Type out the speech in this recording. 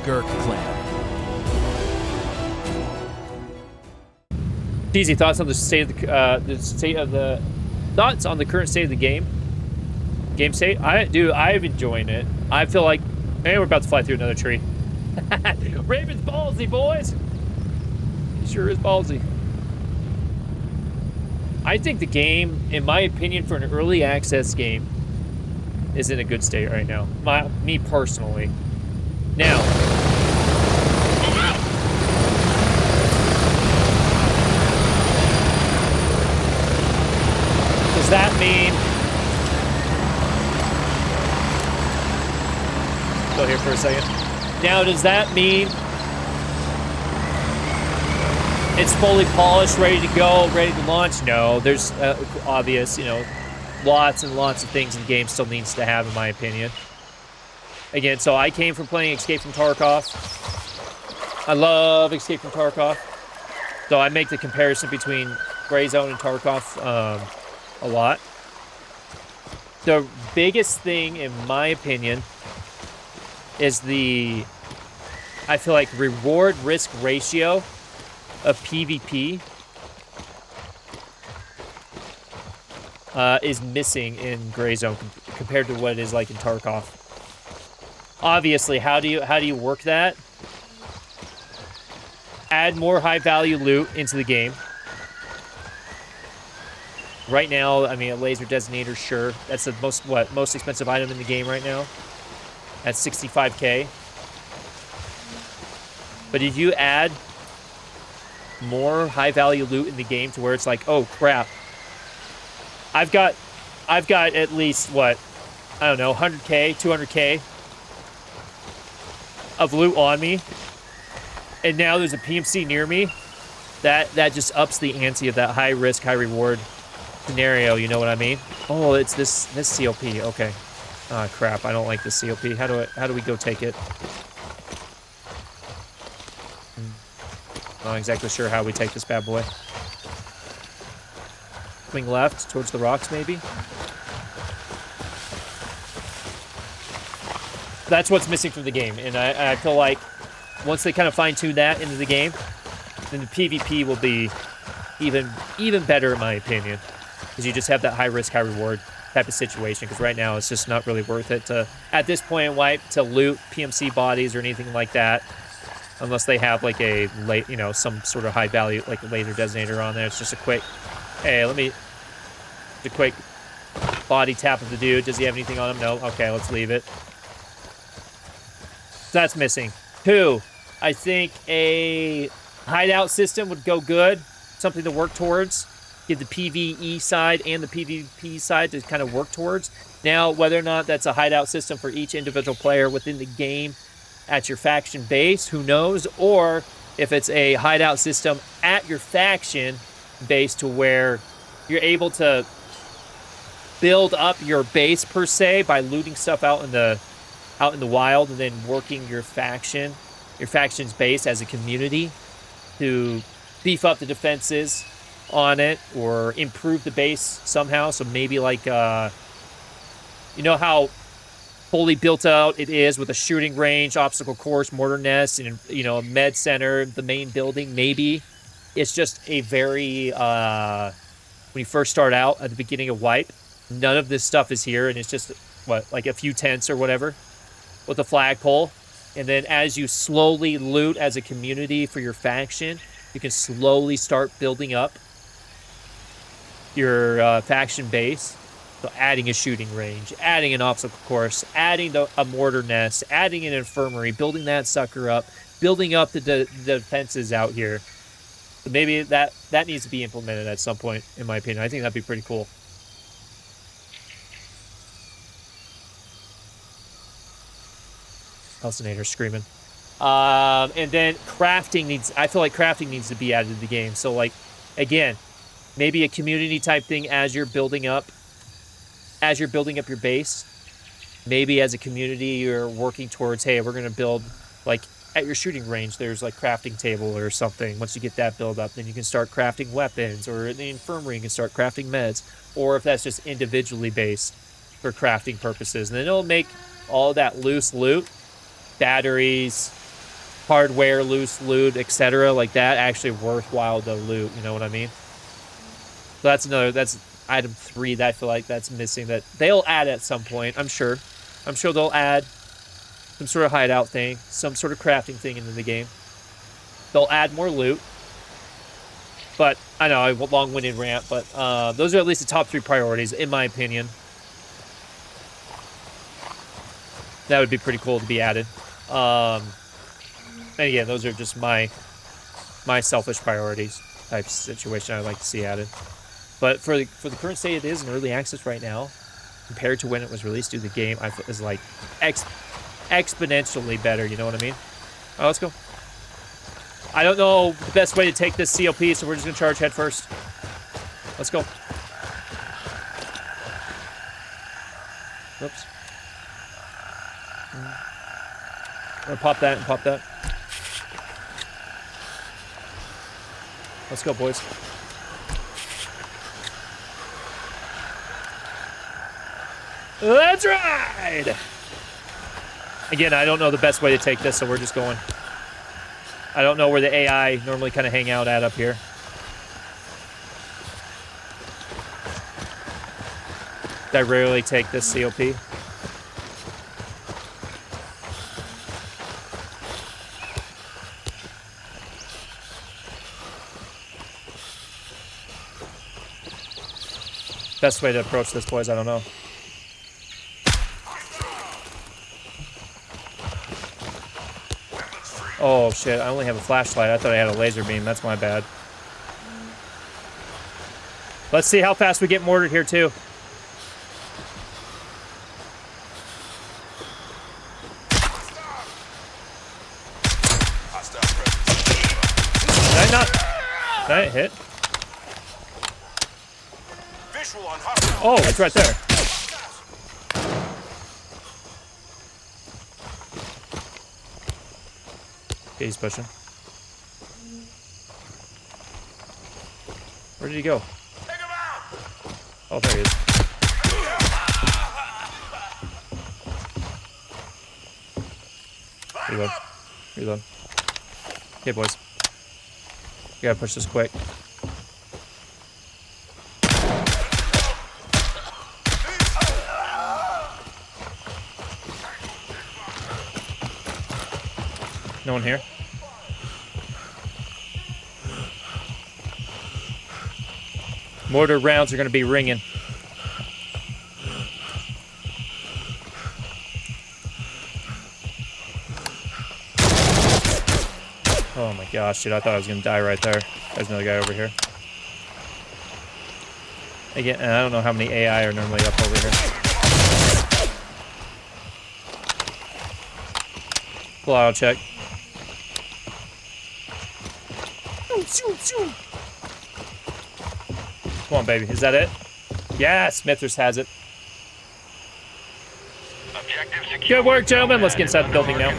Gerk Clan. Easy thoughts on the state of the thoughts on the current state of the game. Game state. I'm enjoying it. I feel like, man, we're about to fly through another tree. Raven's ballsy, boys. He sure is ballsy. I think the game, in my opinion, for an early access game, is in a good state right now. Me personally. Now, does that mean... Go here for a second. Now, does that mean it's fully polished, ready to go, ready to launch? No, there's obvious, you know, lots and lots of things the game still needs to have, in my opinion. Again, so I came from playing Escape from Tarkov. I love Escape from Tarkov. So I make the comparison between Gray Zone and Tarkov a lot. The biggest thing, in my opinion, is the, I feel like, reward-risk ratio of PvP is missing in Gray Zone compared to what it is like in Tarkov. Obviously, how do you work that? Add more high-value loot into the game. Right now, I mean, a laser designator, sure. That's the most expensive item in the game right now. At 65K. But if you add more high-value loot in the game to where it's like, oh crap, I've got at least what, I don't know, 100K, 200K of loot on me, and now there's a PMC near me. That just ups the ante of that high risk, high reward scenario. You know what I mean? Oh, it's this COP. Okay. Ah, crap, I don't like this COP. How do we go take it? Not exactly sure how we take this bad boy. Swing left towards the rocks, maybe? That's what's missing from the game, and I feel like once they kind of fine-tune that into the game, then the PvP will be even better, in my opinion, because you just have that high-risk, high-reward type of situation, because right now it's just not really worth it to, at this point in wipe, to loot PMC bodies or anything like that, unless they have like a late, you know, some sort of high value, like a laser designator on there. It's just a quick, hey, the quick body tap of the dude. Does he have anything on him? No. Okay, let's leave it. So that's missing. 2, I think a hideout system would go good. Something to work towards. Give the PvE side and the PvP side to kind of work towards. Now, whether or not that's a hideout system for each individual player within the game at your faction base, who knows? Or if it's a hideout system at your faction base to where you're able to build up your base per se by looting stuff out in the wild, and then working your faction's base as a community to beef up the defenses on it or improve the base somehow. So maybe like you know how fully built out it is with a shooting range, obstacle course, mortar nest, and, you know, a med center, the main building. Maybe it's just a very when you first start out at the beginning of wipe, none of this stuff is here, and it's just what, like a few tents or whatever with a flagpole. And then as you slowly loot as a community for your faction, you can slowly start building up your faction base. So adding a shooting range, adding an obstacle course, adding a mortar nest, adding an infirmary, building that sucker up, building up the defenses out here. So maybe that needs to be implemented at some point, in my opinion. I think that'd be pretty cool. Halcinator screaming. And then crafting I feel like crafting needs to be added to the game. So, like, again, maybe a community type thing as you're building up your base. Maybe as a community you're working towards, hey, we're going to build, like, at your shooting range, there's like crafting table or something. Once you get that build up, then you can start crafting weapons, or in the infirmary you can start crafting meds, or if that's just individually based for crafting purposes. And then it'll make all that loose loot, batteries, hardware, loose loot, etc. like that actually worthwhile to loot. You know what I mean? So that's item 3 that I feel like that's missing, that they'll add at some point. I'm sure they'll add some sort of hideout thing, some sort of crafting thing into the game. They'll add more loot. But I know a long-winded rant, but those are at least the top 3 priorities in my opinion. That would be pretty cool to be added. And again, those are just my selfish priorities type situation I'd like to see added. But for the current state it is in early access right now, compared to when it was released, the game I feel is like exponentially better. You know what I mean? All right, let's go. I don't know the best way to take this COP, so we're just gonna charge head first. Let's go. Oops. I'm gonna pop that and pop that. Let's go, boys. Let's ride! Again, I don't know the best way to take this, so we're just going. I don't know where the AI normally kind of hang out at up here. I rarely take this COP. Best way to approach this, boys, I don't know. Oh, shit, I only have a flashlight. I thought I had a laser beam. That's my bad. Let's see how fast we get mortared here, too. Did I not... Did I hit? Oh, it's right there. Okay, he's pushing. Where did he go? Oh, there he is. Reload. Reload. Okay, boys. We gotta push this quick. No one here? Mortar rounds are going to be ringing. Oh my gosh, dude, I thought I was going to die right there. There's another guy over here. Again, and I don't know how many AI are normally up over here. Full auto check. Come on, baby. Is that it? Yeah, Smithers has it. Good work, gentlemen. Let's get inside the building now.